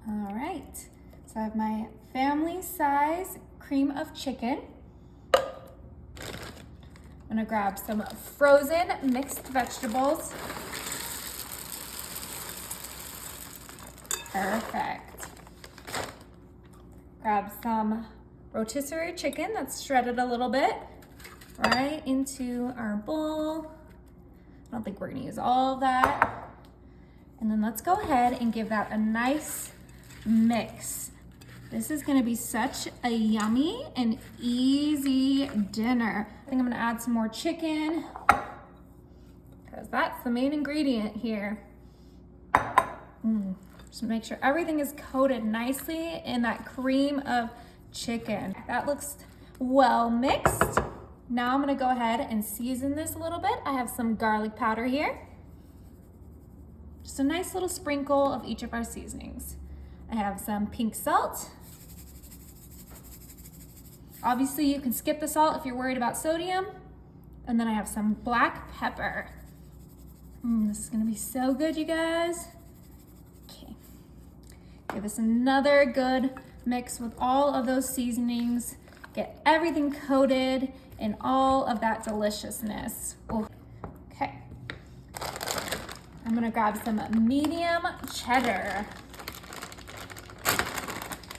All right, so I have my family size cream of chicken. I'm gonna grab some frozen mixed vegetables. Perfect. Grab some rotisserie chicken that's shredded a little bit right into our bowl. I don't think we're gonna use all of that. And then let's go ahead and give that a nice mix. This is gonna be such a yummy and easy dinner. I think I'm gonna add some more chicken because that's the main ingredient here. Just make sure everything is coated nicely in that cream of chicken. That looks well mixed. Now I'm gonna go ahead and season this a little bit. I have some garlic powder here. Just a nice little sprinkle of each of our seasonings. I have some pink salt. Obviously you can skip the salt if you're worried about sodium. And then I have some black pepper. This is gonna be so good, you guys. Okay, give this another good mix with all of those seasonings. Get everything coated in all of that deliciousness. Ooh. Okay, I'm gonna grab some medium cheddar.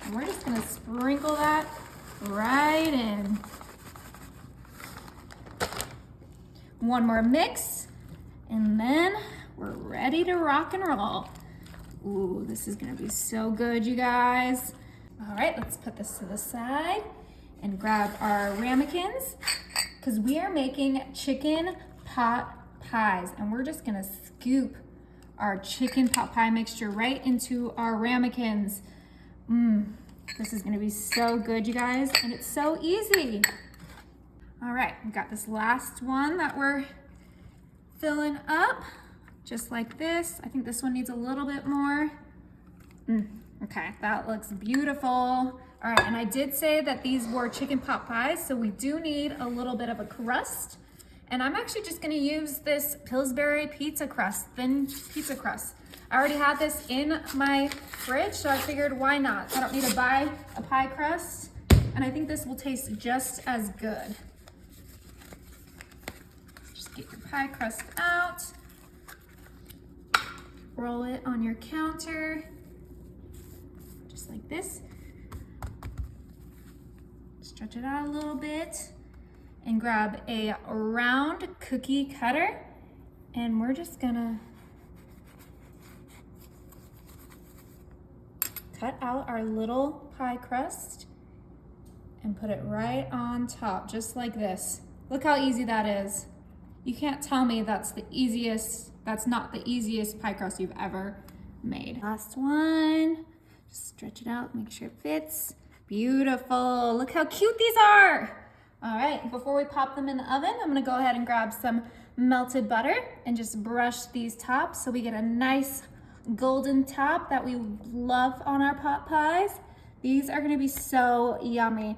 And we're just gonna sprinkle that right in. One more mix, and then we're ready to rock and roll. Ooh, this is gonna be so good, you guys. All right, let's put this to the side and grab our ramekins because we are making chicken pot pies, and we're just gonna scoop our chicken pot pie mixture right into our ramekins. This is gonna be so good, you guys, and it's so easy. All right, we got this last one that we're filling up, just like this. I think this one needs a little bit more. Okay, that looks beautiful. All right, and I did say that these were chicken pot pies, so we do need a little bit of a crust. And I'm actually just gonna use this Pillsbury pizza crust, thin pizza crust. I already had this in my fridge, so I figured why not? I don't need to buy a pie crust, and I think this will taste just as good. Just get your pie crust out, roll it on your counter, just like this. Stretch it out a little bit, and grab a round cookie cutter, and we're just gonna cut out our little pie crust and put it right on top, just like this. Look how easy that is. You can't tell me that's not the easiest pie crust you've ever made. Last one, just stretch it out, make sure it fits. Beautiful, look how cute these are. All right, before we pop them in the oven, I'm gonna go ahead and grab some melted butter and just brush these tops so we get a nice golden top that we love on our pot pies. These are gonna be so yummy.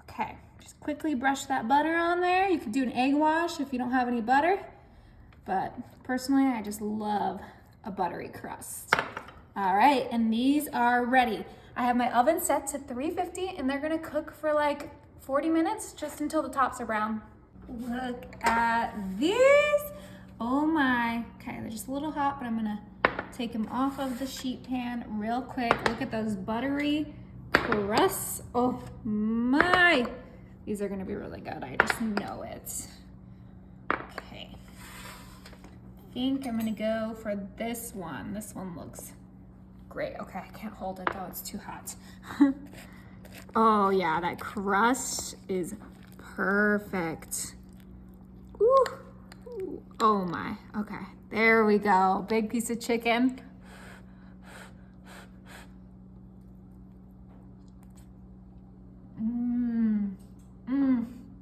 Okay, just quickly brush that butter on there. You could do an egg wash if you don't have any butter, but personally, I just love a buttery crust. All right, and these are ready. I have my oven set to 350 and they're gonna cook for like 40 minutes, just until the tops are brown. Look at these. Oh my, okay, they're just a little hot, but I'm gonna take them off of the sheet pan real quick. Look at those buttery crusts. Oh my, these are gonna be really good. I just know it. Okay, I think I'm gonna go for this one. This one looks great. Okay, I can't hold it though, it's too hot. Oh yeah, that crust is perfect. Ooh. Oh my, okay, there we go. Big piece of chicken.